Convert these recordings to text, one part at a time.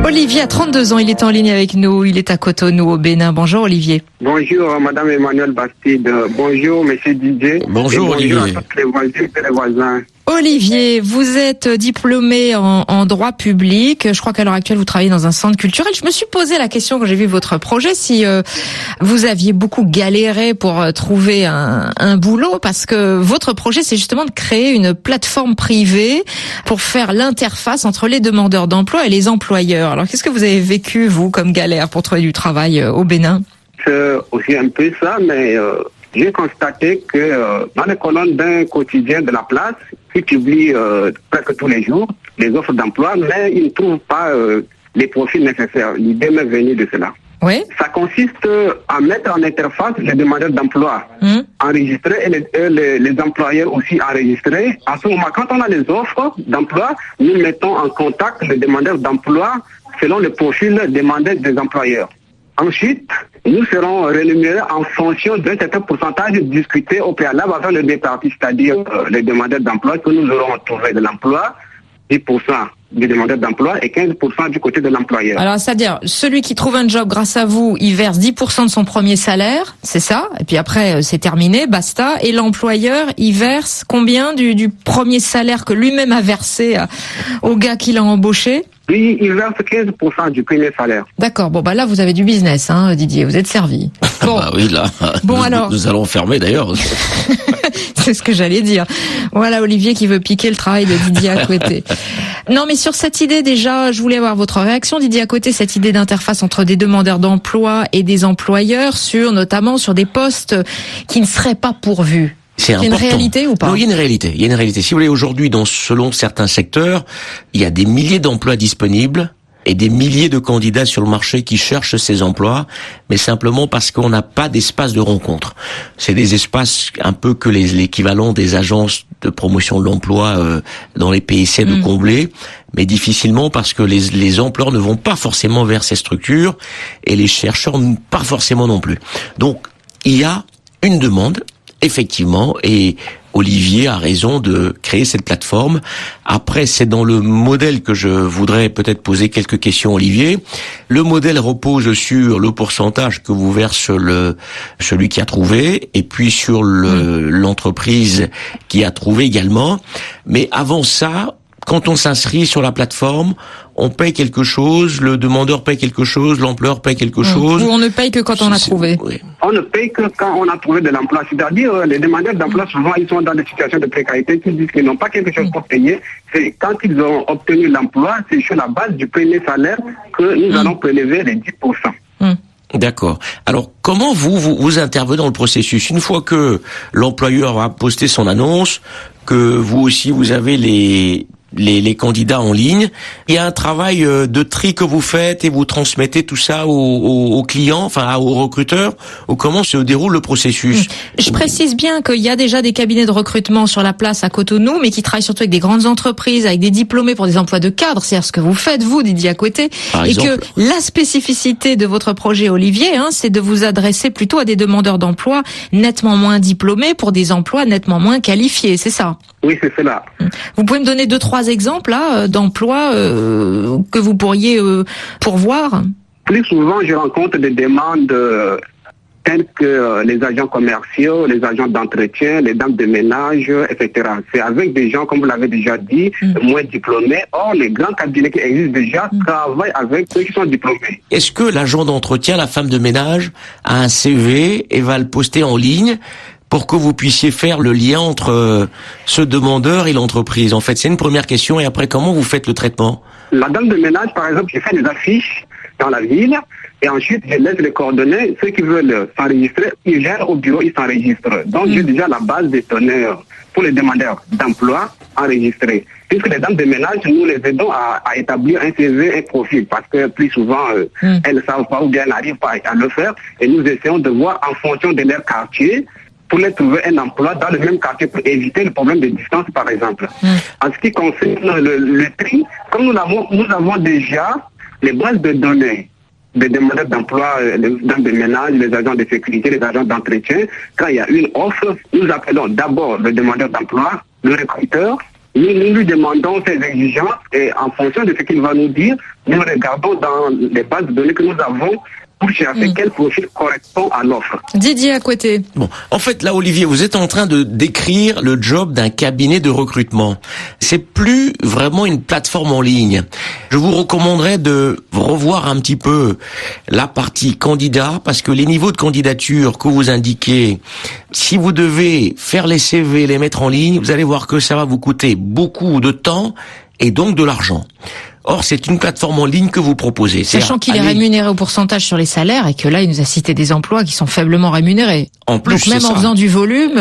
Olivier a 32 ans, il est en ligne avec nous, il est à Cotonou au Bénin. Bonjour Olivier. Bonjour Madame Emmanuelle Bastide, bonjour Monsieur Didier. Bonjour Olivier. Bonjour à tous les voisins et les voisins. Olivier, vous êtes diplômé en droit public. Je crois qu'à l'heure actuelle, vous travaillez dans un centre culturel. Je me suis posé la question quand j'ai vu votre projet, si vous aviez beaucoup galéré pour trouver un boulot, parce que votre projet, c'est justement de créer une plateforme privée pour faire l'interface entre les demandeurs d'emploi et les employeurs. Alors, qu'est-ce que vous avez vécu, vous, comme galère pour trouver du travail au Bénin? C'est aussi un peu ça, mais j'ai constaté que dans les colonnes d'un quotidien de la place, qui publie presque tous les jours les offres d'emploi, mais ils ne trouvent pas les profils nécessaires. L'idée m'est venue de cela. Oui. Ça consiste à mettre en interface les demandeurs d'emploi enregistrés et les employeurs aussi enregistrés. À ce moment, quand on a les offres d'emploi, nous mettons en contact les demandeurs d'emploi selon le profil demandé des employeurs. Ensuite, nous serons rémunérés en fonction d'un certain pourcentage discuté au préalable avec le départi, c'est-à-dire les demandeurs d'emploi que nous aurons trouvé de l'emploi, 10% des demandeurs d'emploi et 15% du côté de l'employeur. Alors, c'est-à-dire, celui qui trouve un job grâce à vous, il verse 10% de son premier salaire, c'est ça? Et puis après, c'est terminé, basta. Et l'employeur, il verse combien du premier salaire que lui-même a versé au gars qu'il a embauché? Lui, il verse 15% du premier salaire. D'accord. Bon, bah là, vous avez du business, hein, Didier. Vous êtes servi. Bon. Bah oui, là. Bon, alors. Nous allons fermer d'ailleurs. C'est ce que j'allais dire. Voilà Olivier qui veut piquer le travail de Didier à côté. Non, mais sur cette idée déjà, je voulais avoir votre réaction, Didier à côté, cette idée d'interface entre des demandeurs d'emploi et des employeurs notamment sur des postes qui ne seraient pas pourvus. C'est important. Il y a une réalité ou pas? Non, il y a une réalité. Il y a une réalité. Si vous voulez, aujourd'hui, selon certains secteurs, il y a des milliers d'emplois disponibles et des milliers de candidats sur le marché qui cherchent ces emplois, mais simplement parce qu'on n'a pas d'espace de rencontre. C'est des espaces un peu que l'équivalent des agences de promotion de l'emploi dans les pays essaient de combler, mais difficilement parce que les employeurs ne vont pas forcément vers ces structures et les chercheurs pas forcément non plus. Donc, il y a une demande, effectivement, et Olivier a raison de créer cette plateforme. Après, c'est dans le modèle que je voudrais peut-être poser quelques questions, Olivier. Le modèle repose sur le pourcentage que vous verse celui qui a trouvé, et puis sur l'entreprise qui a trouvé également. Mais avant ça, quand on s'inscrit sur la plateforme, on paye quelque chose, le demandeur paye quelque chose, l'employeur paye quelque chose. Ou on ne paye que quand on a trouvé. Oui. On ne paye que quand on a trouvé de l'emploi. C'est-à-dire, les demandeurs d'emploi, souvent, ils sont dans des situations de précarité qui disent qu'ils n'ont pas quelque chose pour payer. C'est quand ils ont obtenu l'emploi, c'est sur la base du premier salaire que nous allons prélever les 10%. D'accord. Alors, comment vous intervenez dans le processus? Une fois que l'employeur a posté son annonce, que vous aussi, vous avez les candidats en ligne, il y a un travail de tri que vous faites et vous transmettez tout ça aux clients, enfin aux recruteurs, ou comment se déroule le processus? Je précise bien qu'il y a déjà des cabinets de recrutement sur la place à Cotonou, mais qui travaillent surtout avec des grandes entreprises, avec des diplômés pour des emplois de cadre, c'est-à-dire ce que vous faites, vous, Didier à côté, et que la spécificité de votre projet, Olivier, c'est de vous adresser plutôt à des demandeurs d'emploi nettement moins diplômés pour des emplois nettement moins qualifiés, c'est ça? Oui, c'est cela. Vous pouvez me donner 2-3 exemples là d'emplois que vous pourriez pourvoir? Plus souvent, je rencontre des demandes telles que les agents commerciaux, les agents d'entretien, les dames de ménage, etc. C'est avec des gens, comme vous l'avez déjà dit, moins diplômés. Or, les grands cabinets qui existent déjà travaillent avec ceux qui sont diplômés. Est-ce que l'agent d'entretien, la femme de ménage, a un CV et va le poster en ligne pour que vous puissiez faire le lien entre ce demandeur et l'entreprise? En fait, c'est une première question. Et après, comment vous faites le traitement? La dame de ménage, par exemple, je fais des affiches dans la ville et ensuite, je laisse les coordonnées. Ceux qui veulent s'enregistrer, ils viennent au bureau, ils s'enregistrent. Donc, j'ai déjà la base des teneurs pour les demandeurs d'emploi enregistrés. Puisque les dames de ménage, nous les aidons à établir un CV, un profil, parce que plus souvent, elles ne savent pas ou bien elles n'arrivent pas à le faire. Et nous essayons de voir en fonction de leur quartier, pour les trouver un emploi dans le même quartier pour éviter le problème de distance, par exemple. En ce qui concerne le tri, comme nous avons déjà les bases de données des demandeurs d'emploi dans des ménages, les agents de sécurité, les agents d'entretien. Quand il y a une offre, nous appelons d'abord le demandeur d'emploi, le recruteur. Nous lui demandons ses exigences et en fonction de ce qu'il va nous dire, nous regardons dans les bases de données que nous avons pour chercher quel profil correspond à l'offre. Didier à côté. Bon, en fait, là, Olivier, vous êtes en train de décrire le job d'un cabinet de recrutement. C'est plus vraiment une plateforme en ligne. Je vous recommanderais de revoir un petit peu la partie candidat, parce que les niveaux de candidature que vous indiquez, si vous devez faire les CV, les mettre en ligne, vous allez voir que ça va vous coûter beaucoup de temps et donc de l'argent. Or, c'est une plateforme en ligne que vous proposez. Sachant qu'il est rémunéré au pourcentage sur les salaires et que là, il nous a cité des emplois qui sont faiblement rémunérés. En plus, donc même en faisant du volume...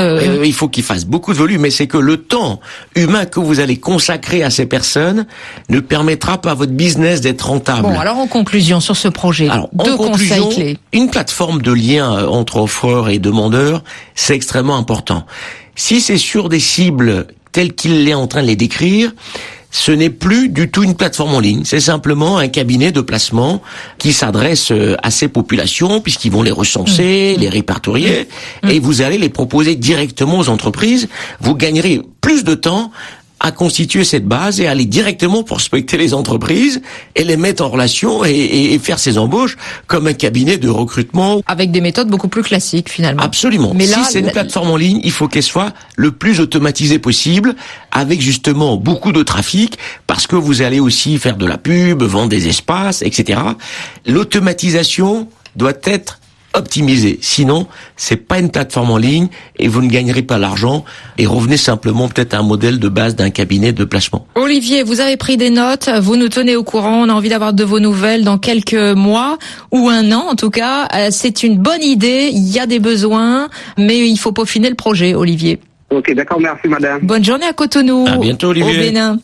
il faut qu'il fasse beaucoup de volume, mais c'est que le temps humain que vous allez consacrer à ces personnes ne permettra pas à votre business d'être rentable. Bon, alors en conclusion sur ce projet, deux conseils clés. Une plateforme de lien entre offreurs et demandeurs, c'est extrêmement important. Si c'est sur des cibles telles qu'il est en train de les décrire, ce n'est plus du tout une plateforme en ligne, c'est simplement un cabinet de placement qui s'adresse à ces populations puisqu'ils vont les recenser, les répertorier et vous allez les proposer directement aux entreprises. Vous gagnerez plus de temps à constituer cette base et aller directement prospecter les entreprises et les mettre en relation et faire ces embauches comme un cabinet de recrutement. Avec des méthodes beaucoup plus classiques finalement. Absolument. Mais là, si c'est une plateforme en ligne, il faut qu'elle soit le plus automatisée possible avec justement beaucoup de trafic parce que vous allez aussi faire de la pub, vendre des espaces, etc. L'automatisation doit être optimisé. Sinon, c'est pas une plateforme en ligne et vous ne gagnerez pas l'argent et revenez simplement peut-être à un modèle de base d'un cabinet de placement. Olivier, vous avez pris des notes, vous nous tenez au courant, on a envie d'avoir de vos nouvelles dans quelques mois ou un an en tout cas. C'est une bonne idée, il y a des besoins, mais il faut peaufiner le projet, Olivier. Ok, d'accord, merci madame. Bonne journée à Cotonou. À bientôt, Olivier. Au Bénin.